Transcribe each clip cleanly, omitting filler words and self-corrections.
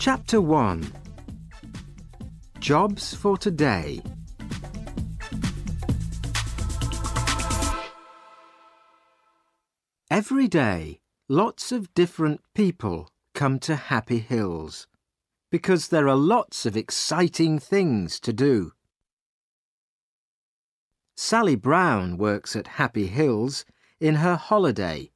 Chapter 1. Jobs for Today. Every day, lots of different people come to Happy Hills because there are lots of exciting things to do. Sally Brown works at Happy Hills in her holiday.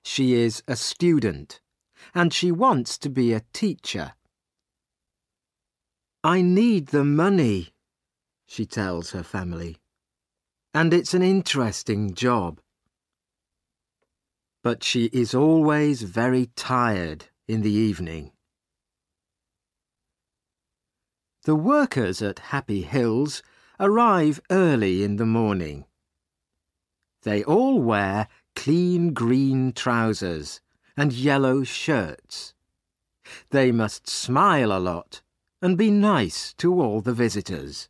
She is a student and she wants to be a teacher. "I need the money," she tells her family, "and it's an interesting job." But she is always very tired in the evening. The workers at Happy Hills arrive early in the morning. They all wear clean green trousers and yellow shirts. They must smile a lot and be nice to all the visitors.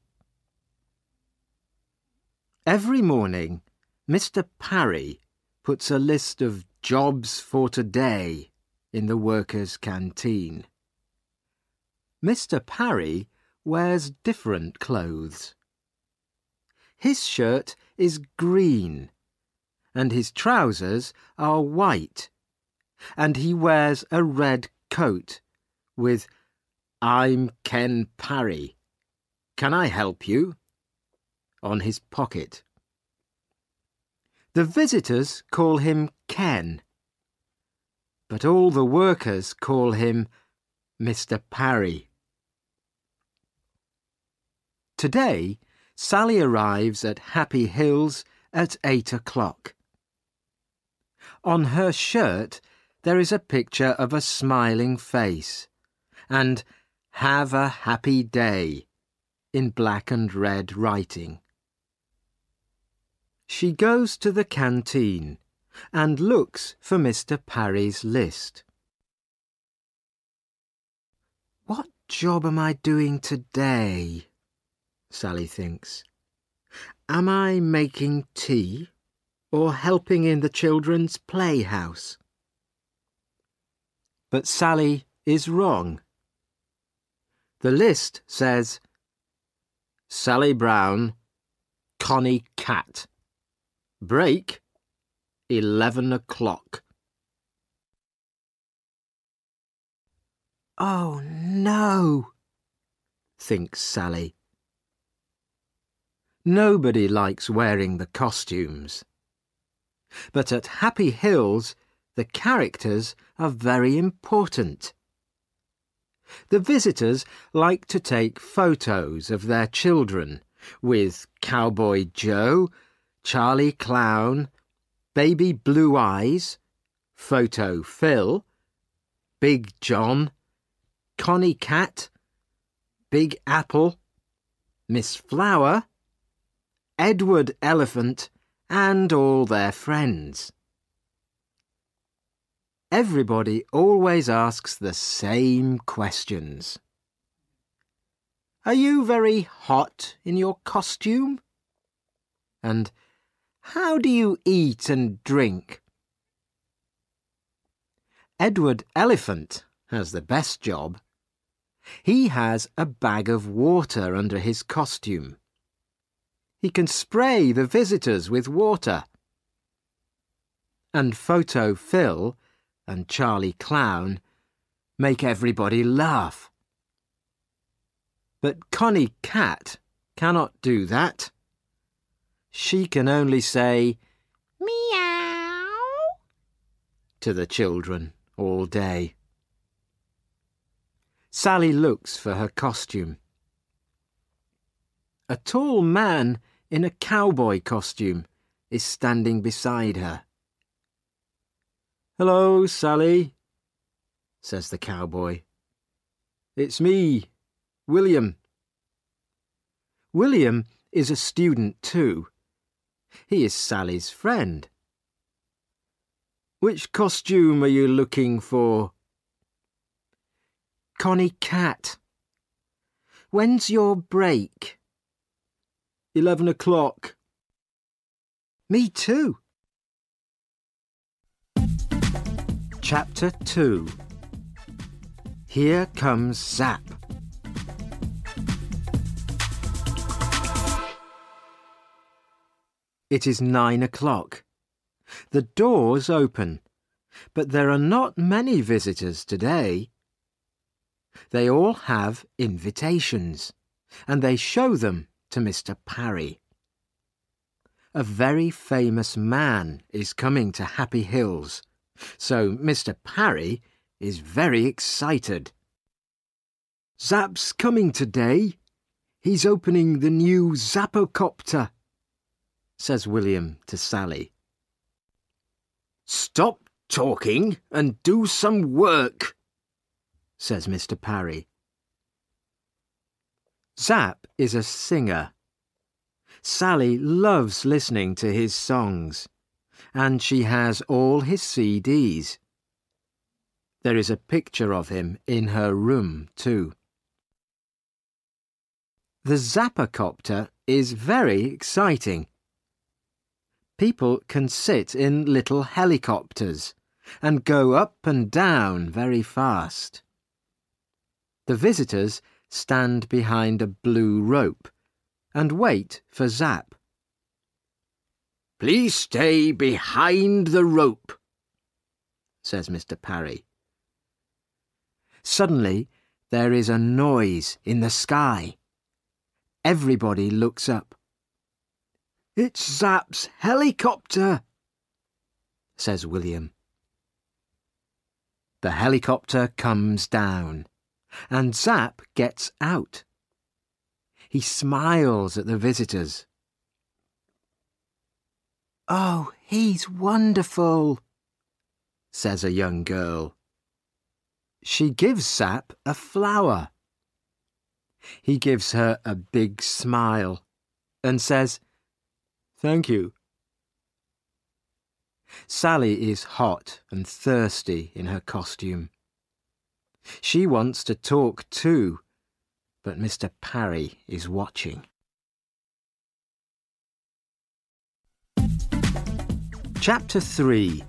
Every morning, Mr. Parry puts a list of jobs for today in the workers' canteen. Mr. Parry wears different clothes. His shirt is green and his trousers are white, and he wears a red coat with "I'm Ken Parry. Can I help you?" on his pocket. The visitors call him Ken, but all the workers call him Mr. Parry. Today, Sally arrives at Happy Hills at 8 o'clock. On her shirt, there is a picture of a smiling face and "Have a happy day" in black and red writing. She goes to the canteen and looks for Mr. Parry's list. "What job am I doing today?" Sally thinks. "Am I making tea or helping in the children's playhouse?" But Sally is wrong. The list says, "Sally Brown, Connie Cat. Break, 11 o'clock. "Oh no," thinks Sally. Nobody likes wearing the costumes. But at Happy Hills, the characters are very important. The visitors like to take photos of their children with Cowboy Joe, Charlie Clown, Baby Blue Eyes, Photo Phil, Big John, Connie Cat, Big Apple, Miss Flower, Edward Elephant, and all their friends. Everybody always asks the same questions. "Are you very hot in your costume?" And "How do you eat and drink?" Edward Elephant has the best job. He has a bag of water under his costume. He can spray the visitors with water. And Photo Phil and Charlie Clown make everybody laugh. But Connie Cat cannot do that. She can only say "meow" to the children all day. Sally looks for her costume. A tall man in a cowboy costume is standing beside her. "Hello, Sally," says the cowboy. "It's me, William." William is a student too. He is Sally's friend. "Which costume are you looking for?" "Connie Cat." "When's your break?" 11 o'clock. "Me too." Chapter 2. here comes Zap. It is 9 o'clock. The doors open, but there are not many visitors today. They all have invitations, and they show them to Mr. Parry. A very famous man is coming to Happy Hills, so Mr. Parry is very excited. Zap's coming today. He's opening the new Zappocopter, says William to Sally. Stop talking and do some work, says Mr. Parry. Zap is a singer. Sally loves listening to his songs, and she has all his CDs. There is a picture of him in her room, too. The Zappocopter is very exciting. People can sit in little helicopters and go up and down very fast. The visitors stand behind a blue rope and wait for Zap. Please stay behind the rope, says Mr. Parry. Suddenly there is a noise in the sky. Everybody looks up. It's Zap's helicopter, says William. The helicopter comes down, and Zap gets out. He smiles at the visitors. Oh, he's wonderful, says a young girl. She gives Zap a flower. He gives her a big smile and says, Thank you. Sally is hot and thirsty in her costume. She wants to talk too, but Mr. Parry is watching. Chapter 3.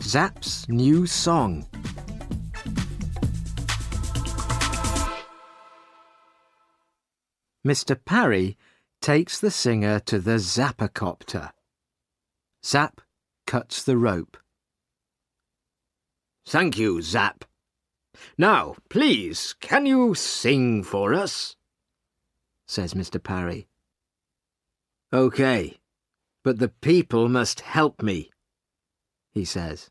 Zap's New Song. Mr. Parry takes the singer to the Zappocopter. Zap cuts the rope. Thank you, Zap. Now, please, can you sing for us? Says Mr. Parry. OK, but the people must help me, he says.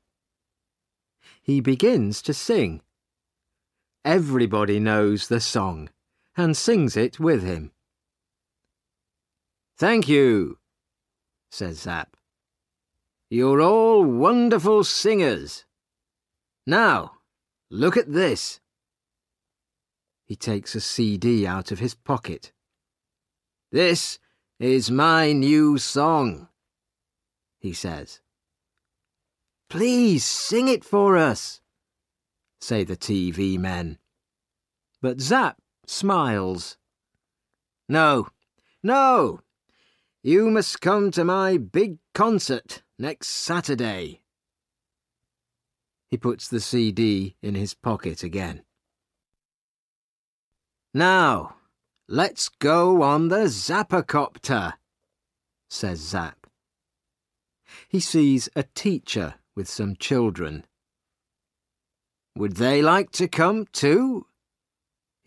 He begins to sing. Everybody knows the song and sings it with him. Thank you, says Zap. You're all wonderful singers. Now, look at this. He takes a CD out of his pocket. This is my new song, he says. Please sing it for us, say the TV men. But Zap smiles. No, no, you must come to my big concert next Saturday. He puts the CD in his pocket again. Now, let's go on the Zappocopter, says Zap. He sees a teacher with some children. Would they like to come too?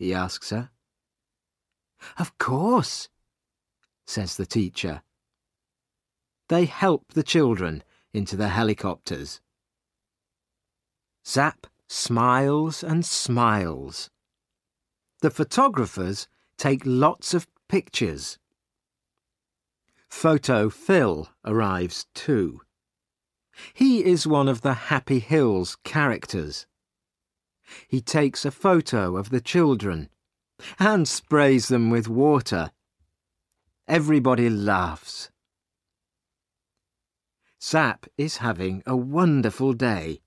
He asks her. Of course, says the teacher. They help the children into the helicopters. Zap smiles and smiles. The photographers take lots of pictures. Photo Phil arrives too. He is one of the Happy Hills characters. He takes a photo of the children and sprays them with water. Everybody laughs. Zap is having a wonderful day.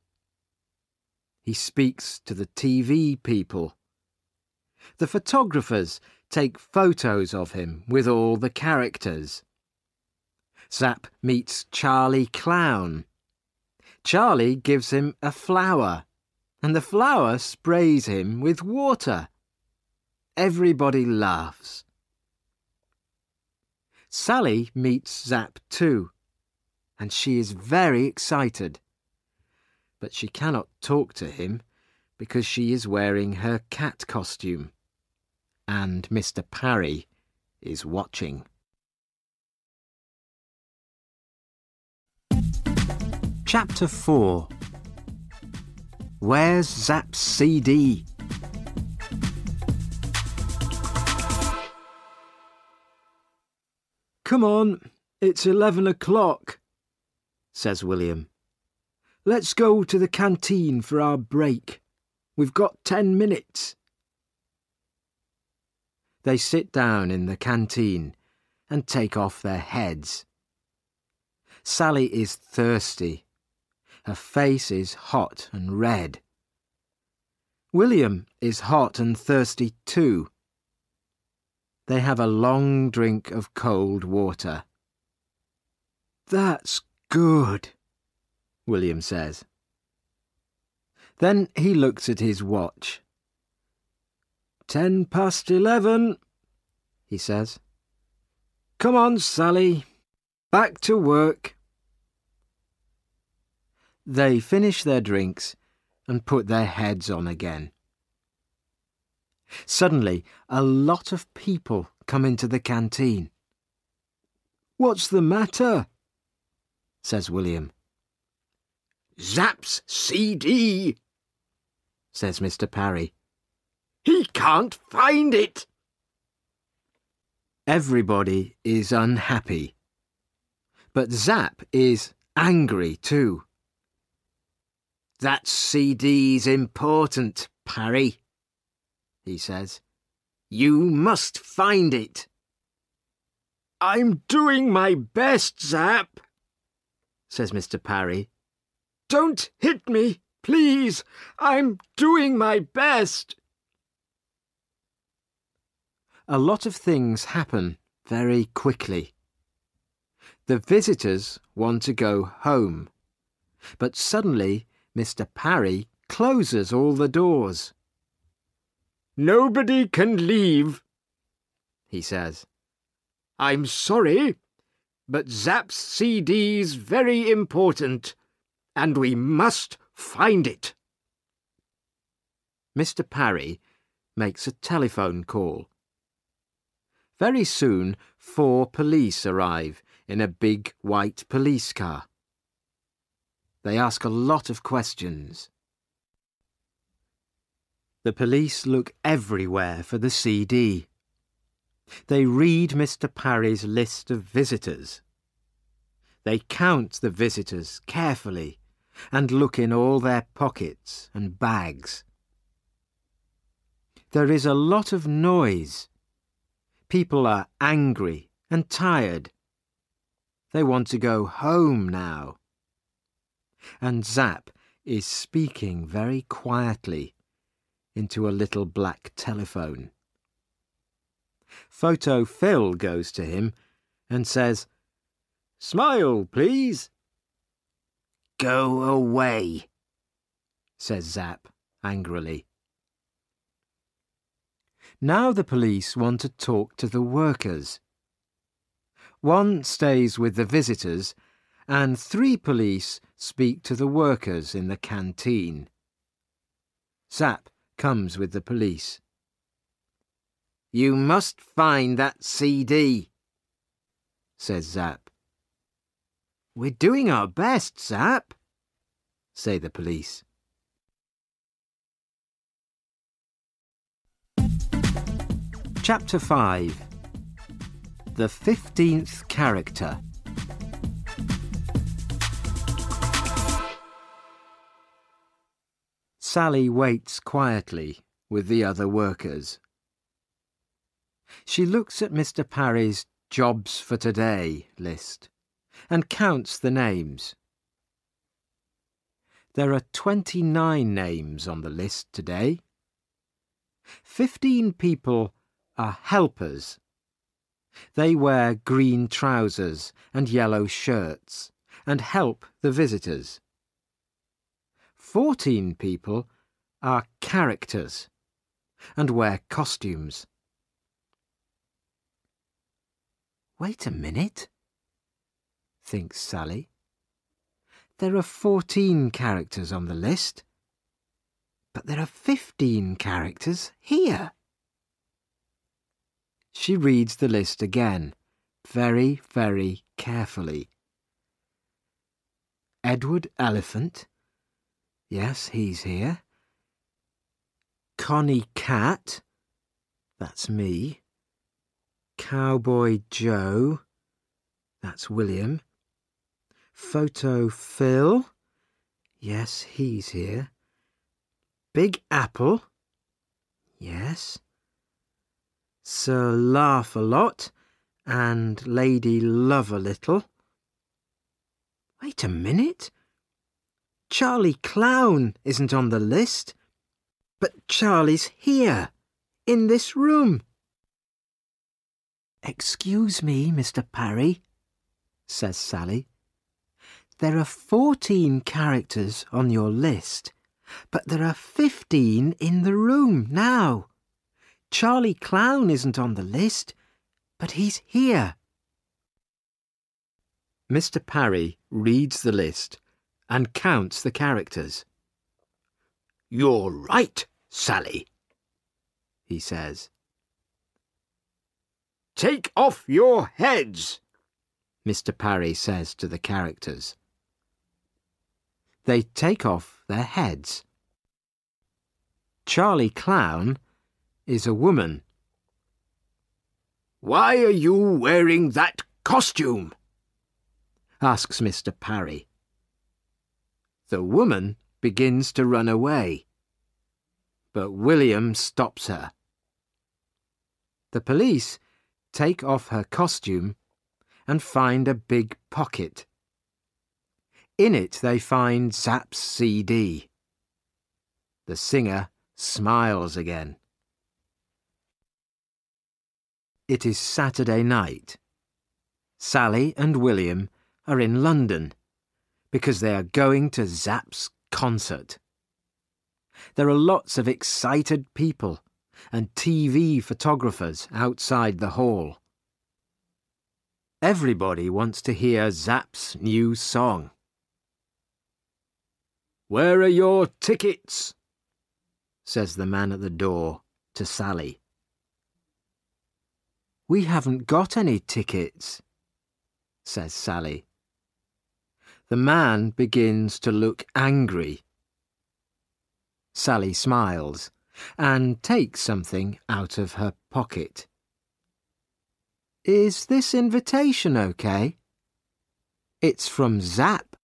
He speaks to the TV people. The photographers take photos of him with all the characters. Zap meets Charlie Clown. Charlie gives him a flower and the flower sprays him with water. Everybody laughs. Sally meets Zap too, and she is very excited. But she cannot talk to him because she is wearing her cat costume, and Mr. Parry is watching. Chapter 4. Where's Zap's CD? Come on, it's 11 o'clock, says William. Let's go to the canteen for our break. We've got 10 minutes. They sit down in the canteen and take off their heads. Sally is thirsty. Her face is hot and red. William is hot and thirsty too. They have a long drink of cold water. That's good, William says. Then he looks at his watch. 11:10, he says. Come on, Sally. Back to work. They finish their drinks and put their heads on again. Suddenly, a lot of people come into the canteen. What's the matter? Says William. Zap's CD, says Mr. Parry. He can't find it. Everybody is unhappy. But Zap is angry too. That CD's important, Parry, he says. You must find it. I'm doing my best, Zap, says Mr. Parry. Don't hit me, please. I'm doing my best. A lot of things happen very quickly. The visitors want to go home, but suddenly Mr. Parry closes all the doors. Nobody can leave, he says. I'm sorry, but Zap's CD's very important, and we must find it. Mr. Parry makes a telephone call. Very soon 4 police arrive in a big white police car. They ask a lot of questions. The police look everywhere for the CD. They read Mr. Parry's list of visitors. They count the visitors carefully and look in all their pockets and bags. There is a lot of noise. People are angry and tired. They want to go home now. And Zap is speaking very quietly into a little black telephone. Photo Phil goes to him and says, Smile, please. Go away, says Zap angrily. Now the police want to talk to the workers. 1 stays with the visitors and 3 police speak to the workers in the canteen. Zap comes with the police. You must find that CD, says Zap. We're doing our best, Zap, say the police. Chapter 5. The 15th Character. Sally waits quietly with the other workers. She looks at Mr. Parry's Jobs for Today list and counts the names. There are 29 names on the list today. 15 people are helpers. They wear green trousers and yellow shirts and help the visitors. 14 people are characters and wear costumes. Wait a minute, thinks Sally. There are 14 characters on the list, but there are 15 characters here. She reads the list again, very, very carefully. Edward Elephant. Yes, he's here. Connie Cat. That's me. Cowboy Joe. That's William. Photo Phil. Yes, he's here. Big Apple. Yes. Sir Laugh-a-Lot and Lady Love-a-Little. Wait a minute. Charlie Clown isn't on the list, but Charlie's here, in this room. Excuse me, Mr. Parry, says Sally. There are 14 characters on your list, but there are 15 in the room now. Charlie Clown isn't on the list, but he's here. Mr. Parry reads the list and counts the characters. You're right, Sally, he says. Take off your heads, Mr. Parry says to the characters. They take off their heads. Charlie Clown is a woman. Why are you wearing that costume? Asks Mr. Parry. The woman begins to run away, but William stops her. The police take off her costume and find a big pocket. In it they find Zapp's CD. The singer smiles again. It is Saturday night. Sally and William are in London because they are going to Zapp's concert. There are lots of excited people and TV photographers outside the hall. Everybody wants to hear Zapp's new song. Where are your tickets? Says the man at the door to Sally. We haven't got any tickets, says Sally. The man begins to look angry. Sally smiles and takes something out of her pocket. Is this invitation okay? It's from Zapp,